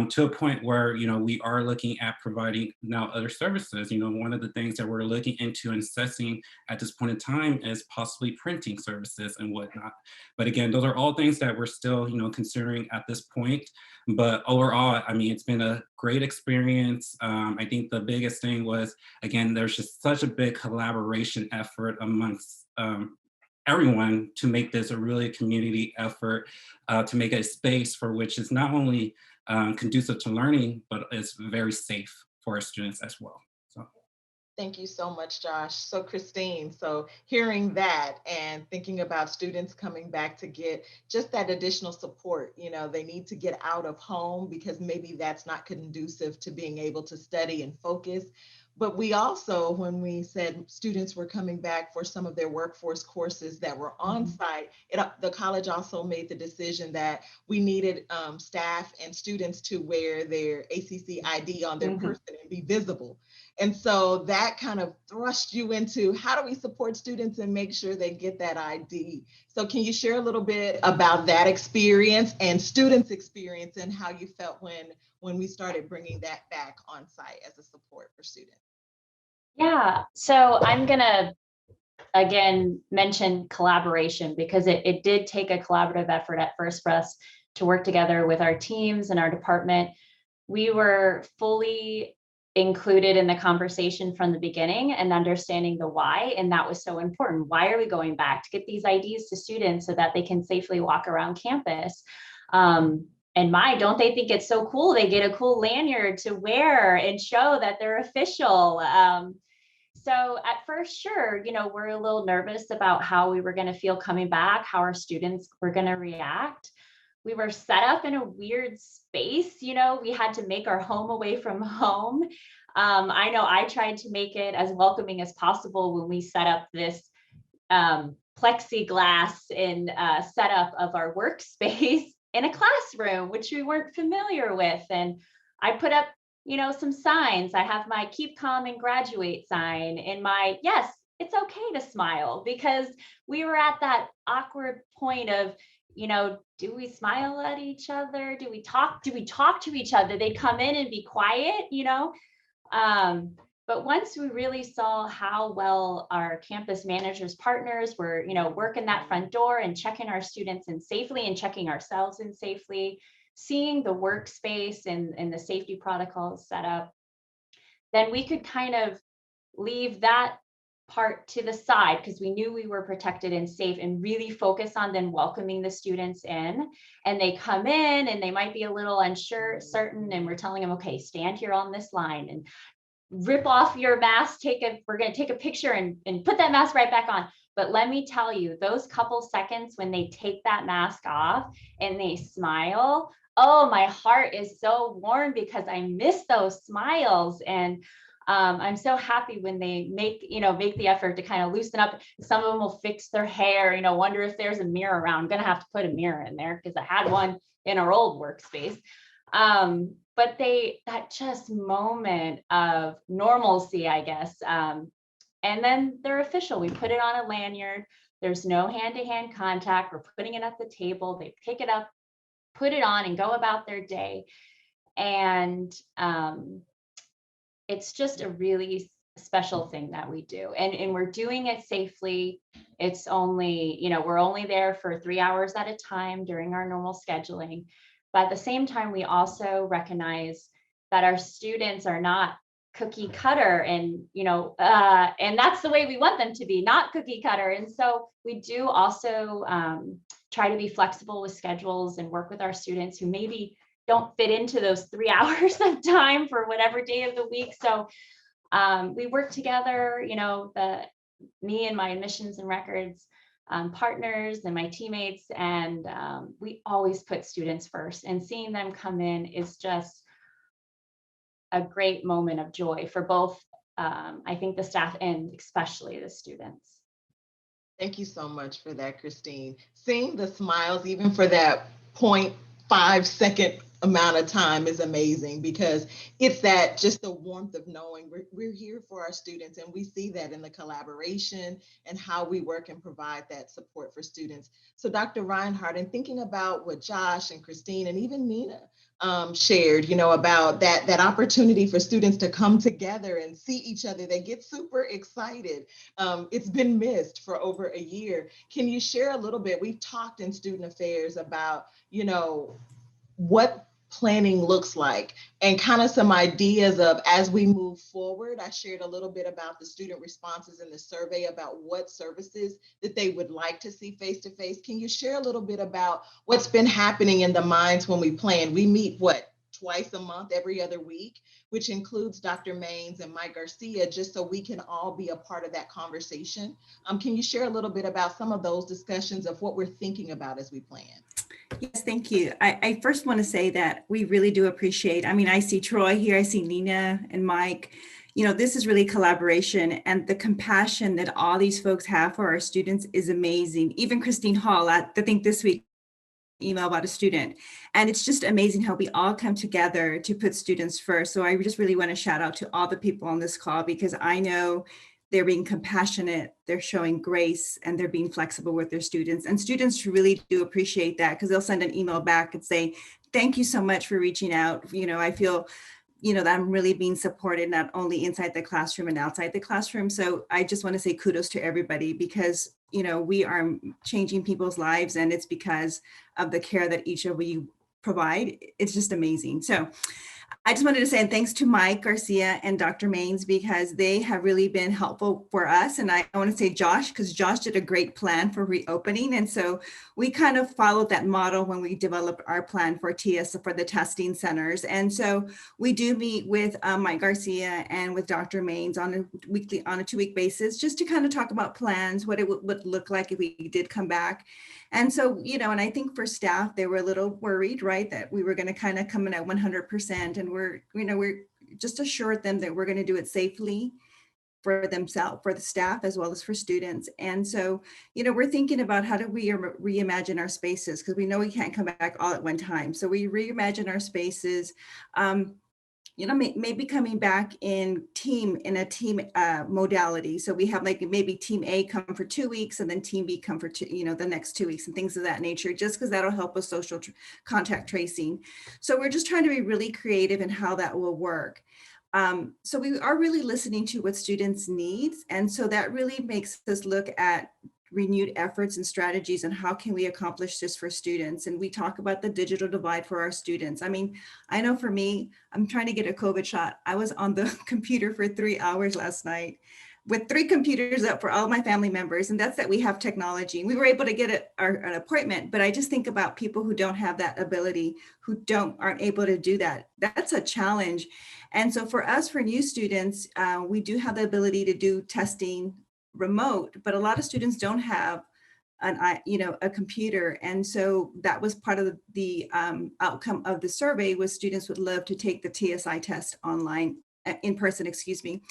to a point where, we are looking at providing now other services. One of the things that we're looking into and assessing at this point in time is possibly printing services and whatnot. But again, those are all things that we're still, considering at this point. But overall, I mean, it's been a great experience. I think the biggest thing was, again, there's just such a big collaboration effort amongst everyone to make this a really community effort, to make a space for which is not only conducive to learning, but it's very safe for our students as well. So. Thank you so much, Josh. So Christine, so hearing that and thinking about students coming back to get just that additional support, they need to get out of home because maybe that's not conducive to being able to study and focus. But we also, when we said students were coming back for some of their workforce courses that were on site, the college also made the decision that we needed staff and students to wear their ACC ID on their person and be visible. And so that kind of thrust you into, how do we support students and make sure they get that ID? So can you share a little bit about that experience and students' experience, and how you felt when we started bringing that back on site as a support for students? Yeah, so I'm gonna again mention collaboration, because it did take a collaborative effort at first for us to work together with our teams and our department. We were fully included in the conversation from the beginning and understanding the why. And that was so important. Why are we going back? To get these IDs to students so that they can safely walk around campus. And don't they think it's so cool? They get a cool lanyard to wear and show that they're official. So at first, sure, we're a little nervous about how we were going to feel coming back, how our students were going to react. We were set up in a weird space, we had to make our home away from home. I know I tried to make it as welcoming as possible when we set up this plexiglass and setup of our workspace in a classroom, which we weren't familiar with. And I put up, some signs. I have my keep calm and graduate sign and my, yes, it's okay to smile, because we were at that awkward point of, do we smile at each other? Do we talk to each other? They'd come in and be quiet, but once we really saw how well our campus managers partners were, working that front door and checking our students in safely and checking ourselves in safely, seeing the workspace and the safety protocols set up, then we could kind of leave that part to the side, because we knew we were protected and safe, and really focus on then welcoming the students in. And they come in and they might be a little certain, and we're telling them, okay, stand here on this line and rip off your mask, we're going to take a picture and put that mask right back on. But let me tell you, those couple seconds when they take that mask off and they smile, oh, my heart is so warm, because I miss those smiles. And I'm so happy when they make the effort to kind of loosen up. Some of them will fix their hair, wonder if there's a mirror around. I'm going to have to put a mirror in there because I had one in our old workspace. But that just moment of normalcy, I guess. And then they're official. We put it on a lanyard. There's no hand-to-hand contact. We're putting it at the table. They pick it up, put it on, and go about their day. And it's just a really special thing that we do. And we're doing it safely. It's only, we're only there for 3 hours at a time during our normal scheduling. But at the same time, we also recognize that our students are not cookie cutter, and and that's the way we want them to be, not cookie cutter. And so we do also try to be flexible with schedules and work with our students who maybe don't fit into those 3 hours of time for whatever day of the week. So we work together, me and my admissions and records partners and my teammates, and we always put students first, and seeing them come in is just a great moment of joy for both, I think, the staff and especially the students. Thank you so much for that, Christine. Seeing the smiles, even for that 0.5 second amount of time, is amazing, because it's that just the warmth of knowing we're here for our students, and we see that in the collaboration and how we work and provide that support for students. So Dr. Reinhardt, and thinking about what Josh and Christine and even Nina shared, about that opportunity for students to come together and see each other, they get super excited. It's been missed for over a year. Can you share a little bit? We've talked in student affairs about, what planning looks like, and kind of some ideas of, as we move forward. I shared a little bit about the student responses in the survey about what services that they would like to see face-to-face. Can you share a little bit about what's been happening in the minds when we plan? We meet twice a month, every other week, which includes Dr. Maines and Mike Garcia, just so we can all be a part of that conversation. Can you share a little bit about some of those discussions of what we're thinking about as we plan? Yes, thank you. I first want to say that we really do appreciate, I see Troy here, I see Nina and Mike. This is really collaboration, and the compassion that all these folks have for our students is amazing. Even Christine Hall, I think this week, email about a student, and it's just amazing how we all come together to put students first. So I just really want to shout out to all the people on this call, because I know they're being compassionate, they're showing grace, and they're being flexible with their students. And students really do appreciate that, because they'll send an email back and say, thank you so much for reaching out. I feel that I'm really being supported not only inside the classroom and outside the classroom. So I just want to say kudos to everybody because, we are changing people's lives, and it's because of the care that each of you provide. It's just amazing. So I just wanted to say thanks to Mike Garcia and Dr. Maines because they have really been helpful for us. And I want to say Josh, because Josh did a great plan for reopening. And so we kind of followed that model when we developed our plan for TS for the testing centers. And so we do meet with Mike Garcia and with Dr. Maines on a 2-week basis, just to kind of talk about plans, what it would look like if we did come back. And so, and I think for staff, they were a little worried, right, that we were going to kind of come in at 100%. And we're just assured them that we're going to do it safely for themselves, for the staff, as well as for students. And so, we're thinking about how do we reimagine our spaces, because we know we can't come back all at one time. So we reimagine our spaces, maybe coming back in a team modality. So we have like maybe team A come for 2 weeks and then team B come for the next 2 weeks and things of that nature, just because that'll help with social contact tracing. So we're just trying to be really creative in how that will work. So we are really listening to what students need. And so that really makes us look at renewed efforts and strategies and how can we accomplish this for students. And we talk about the digital divide for our students. I mean, I know for me, I'm trying to get a COVID shot. I was on the computer for 3 hours last night with 3 computers up for all my family members. And that's that we have technology. We were able to get an appointment, but I just think about people who don't have that ability, who aren't able to do that. That's a challenge. And so for us, for new students, we do have the ability to do testing remote, but a lot of students don't have a computer. And so that was part of the outcome of the survey was students would love to take the TSI test online, in person, excuse me.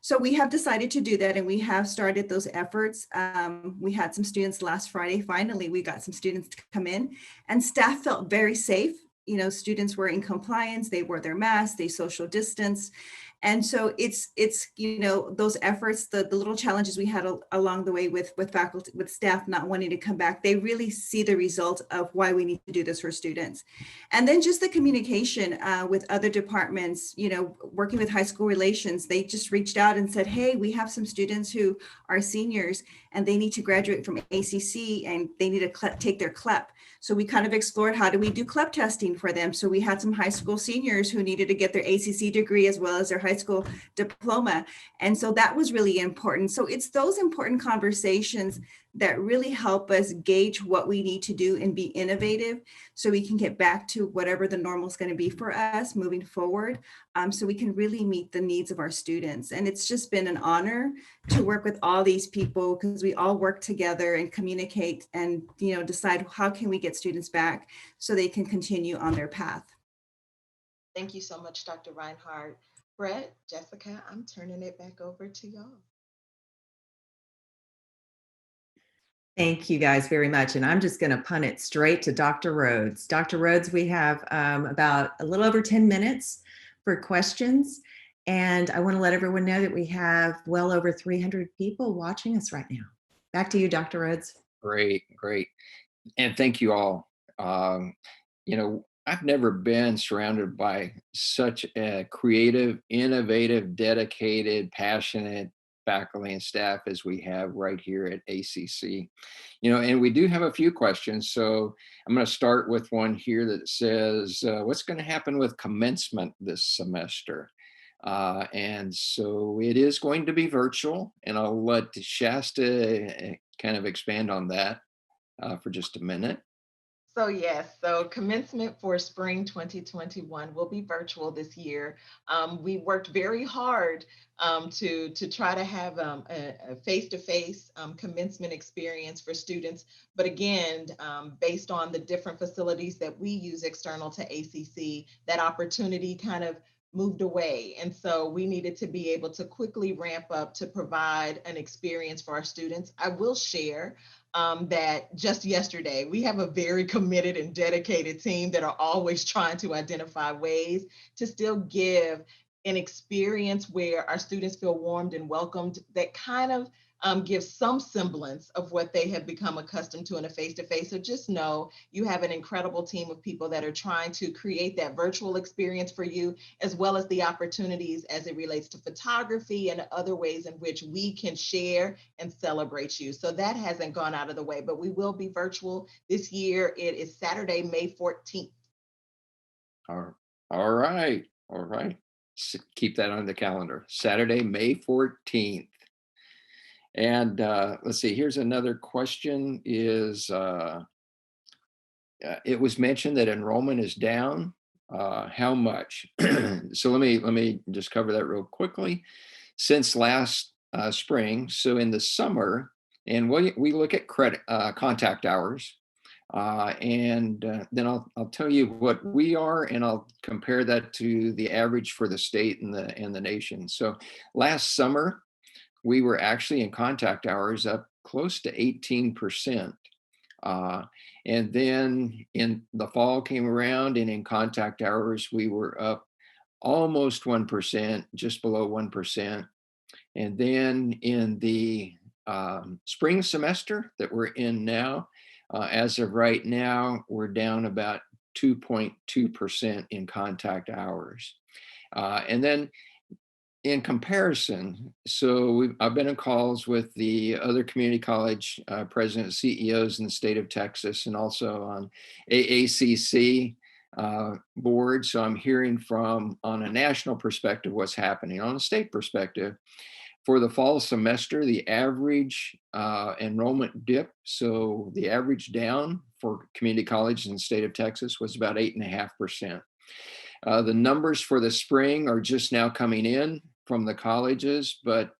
So we have decided to do that and we have started those efforts. We had some students last Friday. Finally, we got some students to come in and staff felt very safe. Students were in compliance, they wore their masks, they social distance. And so it's those efforts, the little challenges we had along the way with faculty, with staff not wanting to come back, they really see the result of why we need to do this for students. And then just the communication with other departments, working with high school relations, they just reached out and said, hey, we have some students who are seniors and they need to graduate from ACC and they need to take their CLEP. So we kind of explored how do we do CLEP testing for them. So we had some high school seniors who needed to get their ACC degree as well as their high school diploma. And so that was really important. So it's those important conversations that really help us gauge what we need to do and be innovative so we can get back to whatever the normal is going to be for us moving forward, so we can really meet the needs of our students. And it's just been an honor to work with all these people because we all work together and communicate and decide how can we get students back so they can continue on their path. Thank you so much, Dr. Reinhardt. Brett, Jessica, I'm turning it back over to y'all. Thank you guys very much. And I'm just going to punt it straight to Dr. Rhodes. Dr. Rhodes, we have about a little over 10 minutes for questions. And I want to let everyone know that we have well over 300 people watching us right now. Back to you, Dr. Rhodes. Great. And thank you all. I've never been surrounded by such a creative, innovative, dedicated, passionate faculty and staff as we have right here at ACC. And we do have a few questions. So I'm going to start with one here that says, what's going to happen with commencement this semester? And so it is going to be virtual, and I'll let Shasta kind of expand on that for just a minute. So yes, so commencement for spring 2021 will be virtual this year. We worked very hard to try to have a face-to-face commencement experience for students. But again, based on the different facilities that we use external to ACC, that opportunity kind of moved away. And so we needed to be able to quickly ramp up to provide an experience for our students. I will share that just yesterday, we have a very committed and dedicated team that are always trying to identify ways to still give an experience where our students feel warmed and welcomed that kind of give some semblance of what they have become accustomed to in a face-to-face. So just know you have an incredible team of people that are trying to create that virtual experience for you, as well as the opportunities as it relates to photography and other ways in which we can share and celebrate you. So that hasn't gone out of the way, but we will be virtual this year. It is Saturday, May 14th. All right. All right. Keep that on the calendar. Saturday, May 14th. And let's see, here's another question is, it was mentioned that enrollment is down. How much? So let me just cover that real quickly. Since last spring, so in the summer, and we look at credit contact hours, and then I'll tell you what we are, and I'll compare that to the average for the state and the nation. So last summer, we were actually in contact hours up close to 18%. And then in the fall came around, and in contact hours, we were up almost 1%, just below 1%. And then in the spring semester that we're in now, as of right now, we're down about 2.2% in contact hours. And then in comparison, so I've been in calls with the other community college president CEOs in the state of Texas, and also on AACC board. So I'm hearing from, on a national perspective, what's happening. On a state perspective, for the fall semester, the average enrollment dip, so the average down for community colleges in the state of Texas was about 8.5%. The numbers for the spring are just now coming in from the colleges, but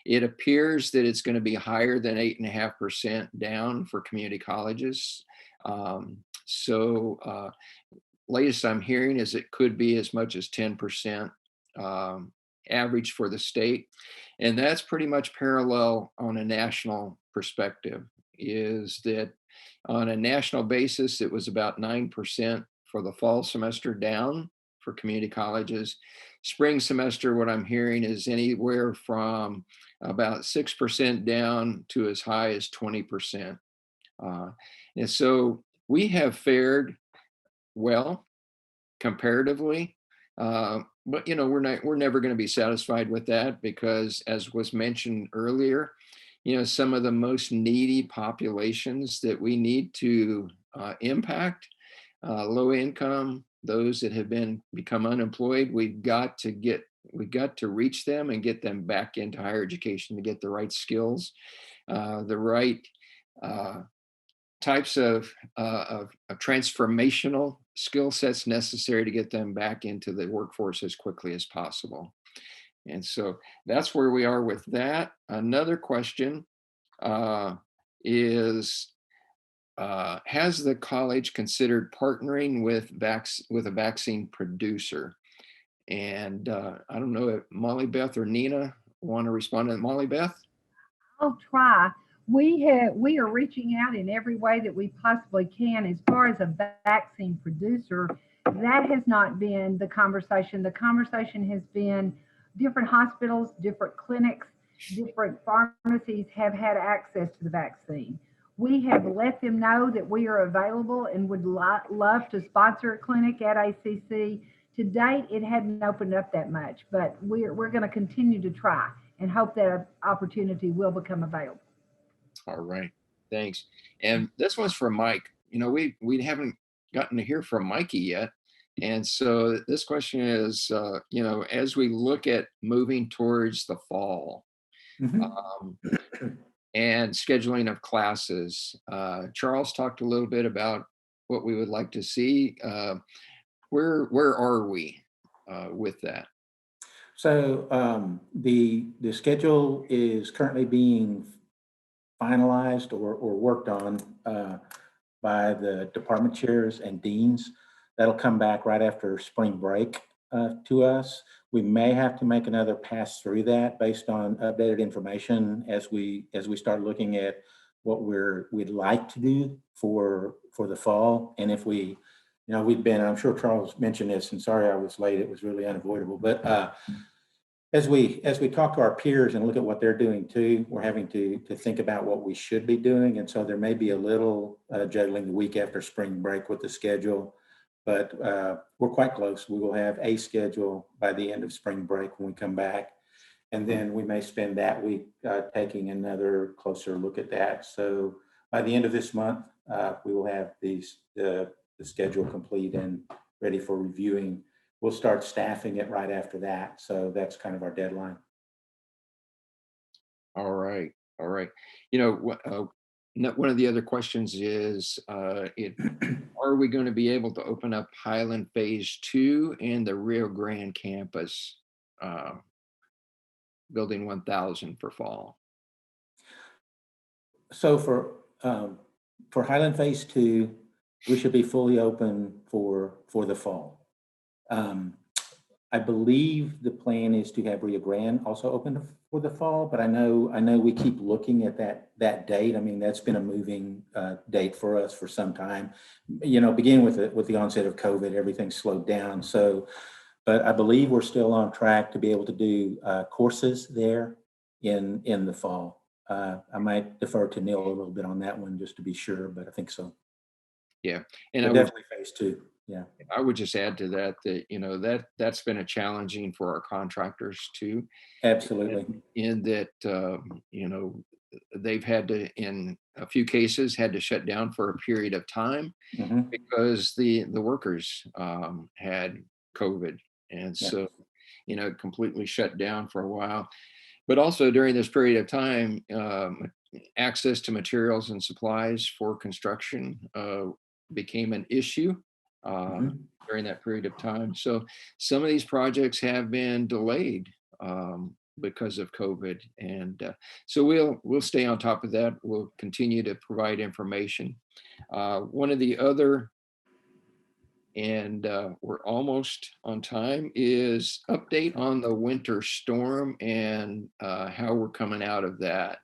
it appears that it's going to be higher than 8.5% down for community colleges. So latest I'm hearing is it could be as much as 10% average for the state. And that's pretty much parallel on a national perspective, is that on a national basis, it was about 9% for the fall semester down for community colleges. Spring semester, what I'm hearing is anywhere from about 6% down to as high as 20%. And so we have fared well comparatively, but we're never going to be satisfied with that, because as was mentioned earlier, some of the most needy populations that we need to impact, low income, those that have become unemployed, we've got to reach them and get them back into higher education to get the right skills, the right types of transformational skill sets necessary to get them back into the workforce as quickly as possible. And so that's where we are with that. Another question is, has the college considered partnering with a vaccine producer? And I don't know if Molly Beth or Nina want to respond to that. Molly Beth? I'll try. We are reaching out in every way that we possibly can. As far as a vaccine producer, that has not been the conversation. The conversation has been different hospitals, different clinics, different pharmacies have had access to the vaccine. We have let them know that we are available and would love to sponsor a clinic at ACC. To date, it hadn't opened up that much, but we're going to continue to try and hope that opportunity will become available. All right, thanks. And this one's for Mike. We haven't gotten to hear from Mikey yet. And so this question is, as we look at moving towards the fall, and scheduling of classes, Charles talked a little bit about what we would like to see. Where are we with that? So the schedule is currently being finalized or worked on by the department chairs and deans. That'll come back right after spring break to us. We may have to make another pass through that based on updated information as we start looking at what we'd like to do for the fall. And if we've been, I'm sure Charles mentioned this, and sorry I was late, it was really unavoidable, but As we talk to our peers and look at what they're doing too, we're having to think about what we should be doing. And so there may be a little juggling the week after spring break with the schedule, but we're quite close. We will have a schedule by the end of spring break when we come back. And then we may spend that week taking another closer look at that. So by the end of this month, we will have the schedule complete and ready for reviewing. We'll start staffing it right after that. So that's kind of our deadline. All right. All right. You know, one of the other questions is, are we going to be able to open up Highland Phase 2 and the Rio Grande campus, building 1000 for fall? So for Highland Phase 2, we should be fully open for the fall. I believe the plan is to have Rio Grande also open for the fall, but I know we keep looking at that date. I mean, that's been a moving date for us for some time. You know, beginning with the onset of COVID, everything slowed down. So, but I believe we're still on track to be able to do courses there in the fall. I might defer to Neil a little bit on that one just to be sure, but I think so. Yeah, and But definitely Phase 2. Yeah. I would just add to that, you know, that's been a challenging for our contractors too. Absolutely. In that, you know, they've had to, in a few cases, had to shut down for a period of time because the workers had COVID. And so, you know, completely shut down for a while. But also during this period of time, access to materials and supplies for construction became an issue during that period of time. So some of these projects have been delayed because of COVID. And so we'll stay on top of that. We'll continue to provide information. One of the other, and we're almost on time, is update on the winter storm and how we're coming out of that.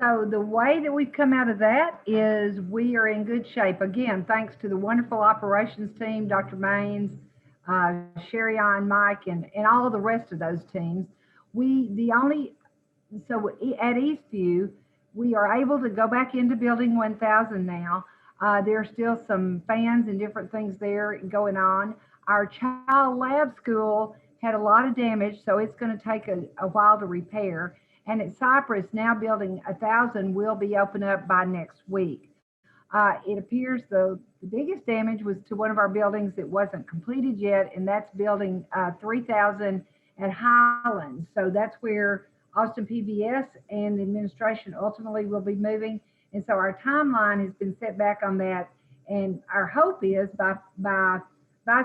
So the way that we've come out of that is we are in good shape. Again, thanks to the wonderful operations team, Dr. Maines, Sherry on, Mike, and all of the rest of those teams. So at Eastview, we are able to go back into building 1000 now. There's still some fans and different things there going on. Our child lab school had a lot of damage, so it's going to take a while to repair. And at Cypress, now building 1000 will be open up by next week. It appears the biggest damage was to one of our buildings that wasn't completed yet, and that's building 3000 at Highland. So that's where Austin PBS and the administration ultimately will be moving. And so our timeline has been set back on that. And our hope is by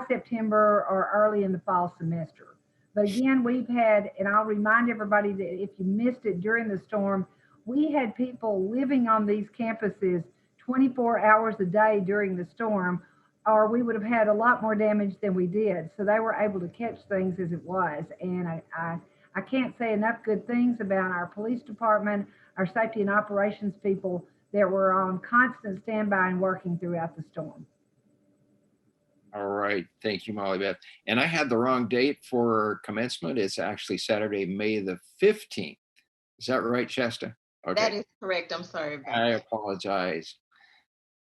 September or early in the fall semester. But again, we've had, and I'll remind everybody that if you missed it during the storm, we had people living on these campuses 24 hours a day during the storm, or we would have had a lot more damage than we did. So they were able to catch things as it was. And I can't say enough good things about our police department, our safety and operations people that were on constant standby and working throughout the storm. All right. Thank you, Molly Beth. And I had the wrong date for commencement. It's actually Saturday, May the 15th. Is that right, Shasta? Okay. That is correct. I'm sorry about I that. apologize.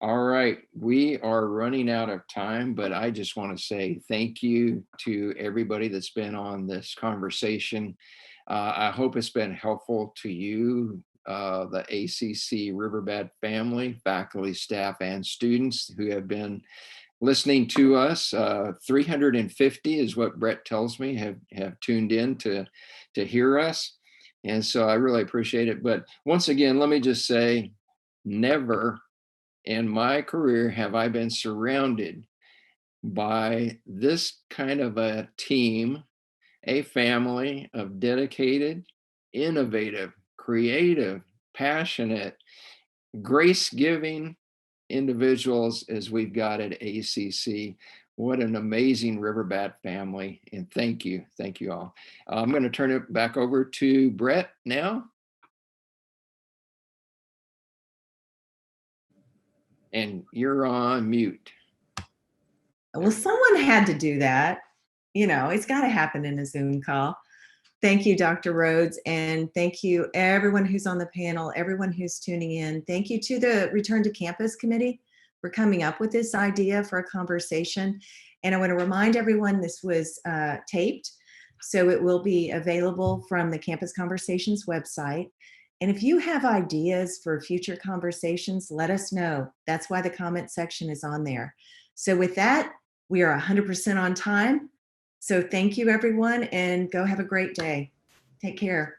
All right. We are running out of time, but I just want to say thank you to everybody that's been on this conversation. I hope it's been helpful to you, the ACC Riverbed family, faculty, staff, and students who have been listening to us. 350 is what Brett tells me have tuned in to hear us. And so I really appreciate it. But once again, let me just say, never in my career have I been surrounded by this kind of a team, a family of dedicated, innovative, creative, passionate, grace-giving individuals as we've got at ACC. What an amazing Riverbat family. And thank you all. I'm going to turn it back over to Brett now. And you're on mute. Well, someone had to do that. it's got to happen in a Zoom call. Thank you, Dr. Rhodes, and thank you everyone who's on the panel, everyone who's tuning in. Thank you to the Return to Campus Committee for coming up with this idea for a conversation. And I want to remind everyone this was taped, so it will be available from the Campus Conversations website. And if you have ideas for future conversations, let us know. That's why the comment section is on there. So with that, we are 100% on time. So thank you, everyone, and go have a great day. Take care.